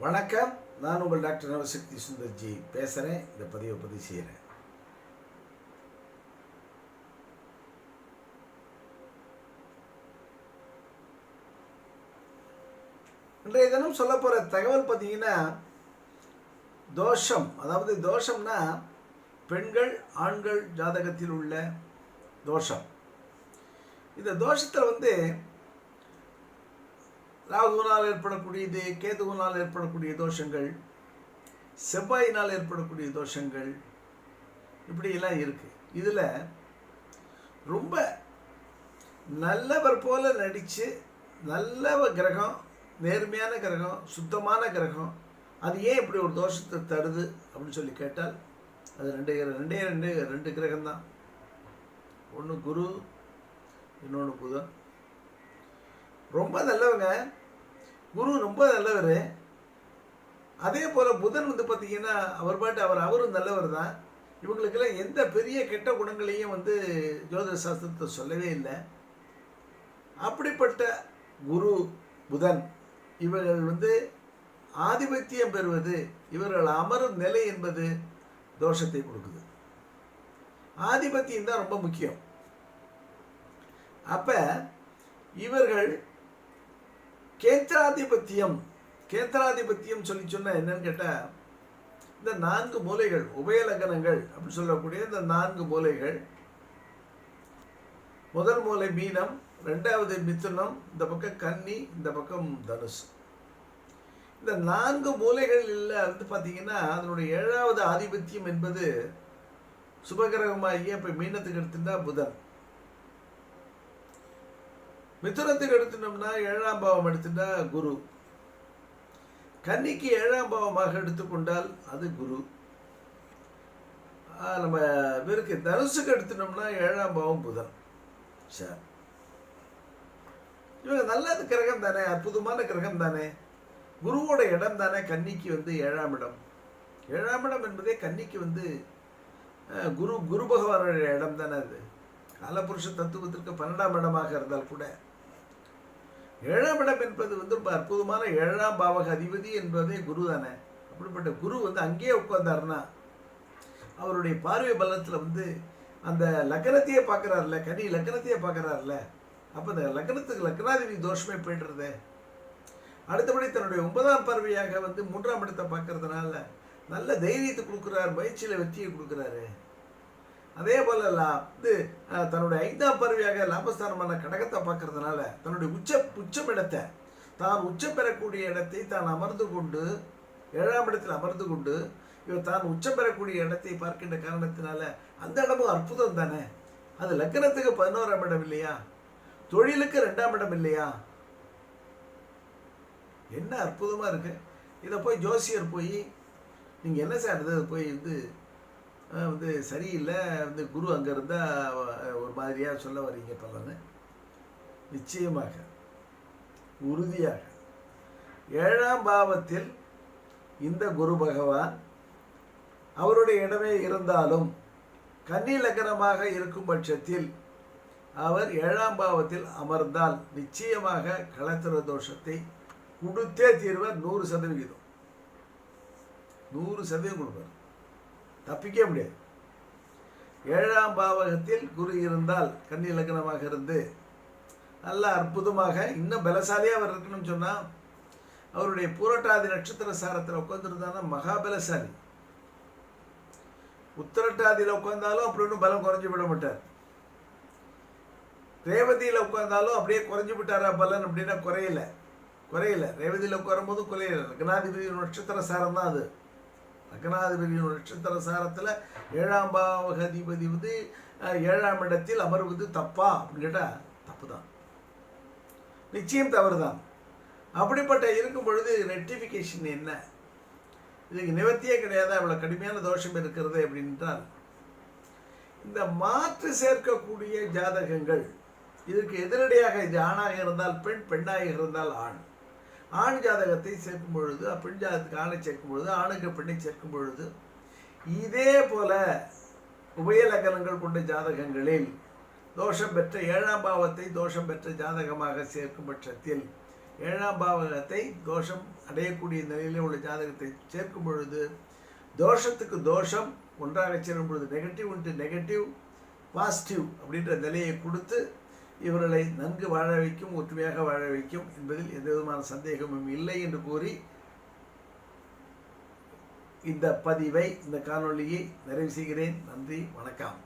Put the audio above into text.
வணக்கம். நான் உங்கள் டாக்டர் நவசக்தி சுந்தர்ஜி பேசுகிறேன். இந்த பதிவு செய்கிறேன். இன்றைய தினம் சொல்ல போகிற தகவல் பார்த்தீங்கன்னா தோஷம். அதாவது தோஷம்னா பெண்கள் ஆண்கள் ஜாதகத்தில் உள்ள தோஷம். இந்த தோஷத்தில் ராகுவினால் ஏற்படக்கூடியது, கேதுவினால் ஏற்படக்கூடிய தோஷங்கள், செவ்வாயினால் ஏற்படக்கூடிய தோஷங்கள், இப்படியெல்லாம் இருக்குது. இதில் ரொம்ப நல்லவர் போல நடித்து நல்ல கிரகம், நேர்மையான கிரகம், சுத்தமான கிரகம், அது ஏன் இப்படி ஒரு தோஷத்தை தருது அப்படின்னு சொல்லி கேட்டால் அது ரெண்டு கிரகம்தான். ஒன்று குரு, இன்னொன்று புதன். ரொம்ப நல்லவங்க, குரு ரொம்ப நல்லவர். அதே போல் புதன் பார்த்தீங்கன்னா அவரும் நல்லவர் தான். இவங்களுக்கெல்லாம் எந்த பெரிய கெட்ட குணங்களையும் ஜோதிட சாஸ்திரத்தை சொல்லவே இல்லை. அப்படிப்பட்ட குரு புதன் இவர்கள் ஆதிபத்தியம் பெறுவது, இவர்கள் அமரும் நிலை என்பது தோஷத்தை கொடுக்குது. ஆதிபத்தியம் தான் ரொம்ப முக்கியம். அப்போ இவர்கள் கேந்திராதிபத்தியம் சொன்ன என்னன்னு கேட்டால், இந்த 4 மூலைகள், உபயலக்கணங்கள் அப்படின்னு சொல்லக்கூடிய இந்த 4 மூலைகள், முதல் மூலை மீனம், ரெண்டாவது மிதுனம், இந்த பக்கம் கன்னி, இந்த பக்கம் தனுசு. இந்த 4 மூலைகளில் பார்த்தீங்கன்னா அதனுடைய 7வது ஆதிபத்தியம் என்பது சுபகிரகமாகிய இப்போ மீனத்துக்கு எடுத்துட்டா புதன், மிதுனத்துக்கு எடுத்துட்டோம்னா 7ஆம் பாவம் எடுத்துட்டா குரு, கன்னிக்கு 7ஆம் பாவமாக எடுத்துக்கொண்டால் அது குரு. நம்ம இவருக்கு தனுசுக்கு எடுத்துட்டோம்னா 7ஆம் பாவம் புதன். சரி, இவங்க நல்லது கிரகம் தானே, அற்புதமான கிரகம் தானே. குருவோட இடம் தானே கன்னிக்கு 7ஆம் இடம். 7ஆம் இடம் என்பதே கன்னிக்கு குரு பகவானுடைய இடம் தானே. அது காலபுருஷ தத்துவத்திற்கு 12ஆம் இடமாக இருந்தால் கூட 7ஆம் இடம் என்பது ரொம்ப அற்புதமான 7ஆம் பாவக அதிபதி என்பதே குரு தானே. அப்படிப்பட்ட குரு அங்கேயே உட்கார்ந்தாருன்னா அவருடைய பார்வை பலத்தில் அந்த லக்னத்தையே பார்க்குறாருல, கனி லக்னத்தையே பார்க்குறாருல. அப்போ இந்த லக்னத்துக்கு லக்னாதிபதி தோஷமே போய்டுறது. அடுத்தபடி தன்னுடைய 9ஆம் பார்வையாக 3ஆம் இடத்தை பார்க்கறதுனால நல்ல தைரியத்தை கொடுக்குறாரு, பயிற்சியில் வெற்றியை கொடுக்குறாரு. அதே போல் தன்னுடைய 5ஆம் பார்வையாக லாபஸ்தானமான கடகத்தை பார்க்கறதுனால தன்னுடைய உச்சம் இடத்தை, தான் உச்சம் பெறக்கூடிய இடத்தை தான் அமர்ந்து கொண்டு 7ஆம் இடத்தில் அமர்ந்து கொண்டு இவர் தான் உச்சம் பெறக்கூடிய இடத்தை பார்க்கின்ற காரணத்தினால அந்த இடமும் அற்புதம் தானே. அது லக்னத்துக்கு 11ஆம் இடம் இல்லையா, தொழிலுக்கு 2ஆம் இடம் இல்லையா, என்ன அற்புதமாக இருக்கு. இதை போய் ஜோசியர் போய் நீங்கள் என்ன சார் இது போய் சரியில்லை, குரு அங்கே இருந்தால் ஒரு மாதிரியாக சொல்ல வரீங்க பலன்னு. நிச்சயமாக உறுதியாக 7ஆம் பாவத்தில் இந்த குரு பகவான் அவருடைய இடமே இருந்தாலும் கன்னி லக்னமாக இருக்கும் பட்சத்தில் அவர் 7ஆம் பாவத்தில் அமர்ந்தால் நிச்சயமாக களத்திர தோஷத்தை கொடுத்தே தீர்வார். 100% 100% கொடுப்பார், தப்பிக்க முடியாது. 7ஆம் பாவகத்தில் குரு இருந்தால் கன்னி லக்னமாக இருந்து நல்ல அற்புதமாக இன்னும் பலசாலியாக அவர் இருக்கணும்னு சொன்னால் அவருடைய பூரட்டாதி நட்சத்திர சாரத்தில் உட்காந்துருந்தாங்கன்னா மகாபலசாலி. உத்திரட்டாதியில் உட்கார்ந்தாலும் அப்படி ஒன்றும் பலம் குறைஞ்சி விட மாட்டார். ரேவதியில் உட்கார்ந்தாலும் அப்படியே குறைஞ்சி விட்டாரா பலன் அப்படின்னா குறையல. ரேவதியில் உட்காரும் போது குறையல. லக்னாதிபதி நட்சத்திர சாரம் தான் அது. லக்னாதிபதியின் நட்சத்திர சாரத்தில் 7ஆம் பாவக அதிபதி 7ஆம் இடத்தில் அமர்வது தப்பா அப்படின்னு கேட்டால் தப்பு தான், நிச்சயம் தவறு தான். அப்படிப்பட்ட இருக்கும் பொழுது ரெக்டிஃபிகேஷன் என்ன, இதுக்கு நிவர்த்தியே கிடையாது, அவ்வளோ கடுமையான தோஷம் இருக்கிறது அப்படின்றால் இந்த மாற்று சேர்க்கக்கூடிய ஜாதகங்கள் இதுக்கு எதிரடியாக, இது ஆணாக இருந்தால் பெண், பெண்ணாக இருந்தால் ஆண். ஆண் ஜாதகத்தை சேர்க்கும் பொழுது, பெண் ஜாதகத்துக்கு ஆணை சேர்க்கும் பொழுது, ஆணுக்கு பெண்ணை சேர்க்கும் பொழுது, இதே போல உபயலக்கணங்கள் கொண்ட ஜாதகங்களில் தோஷம் பெற்ற 7ஆம் பாவத்தை தோஷம் பெற்ற ஜாதகமாக சேர்க்கும் பட்சத்தில் ஏழாம் பாவகத்தை தோஷம் அடையக்கூடிய நிலையிலே உள்ள ஜாதகத்தை சேர்க்கும் பொழுது தோஷத்துக்கு தோஷம் ஒன்றாக சேரும் பொழுது நெகட்டிவ் இன்ட்டு நெகட்டிவ் பாசிட்டிவ் அப்படின்ற நிலையை கொடுத்து இவர்களை நன்கு வாழ வைக்கும், ஒற்றுமையாக வாழ வைக்கும் என்பதில் எந்த விதமான சந்தேகமும் இல்லை என்று கூறி இந்த பதிவை, இந்த காணொளியை நிறைவு செய்கிறேன். நன்றி, வணக்கம்.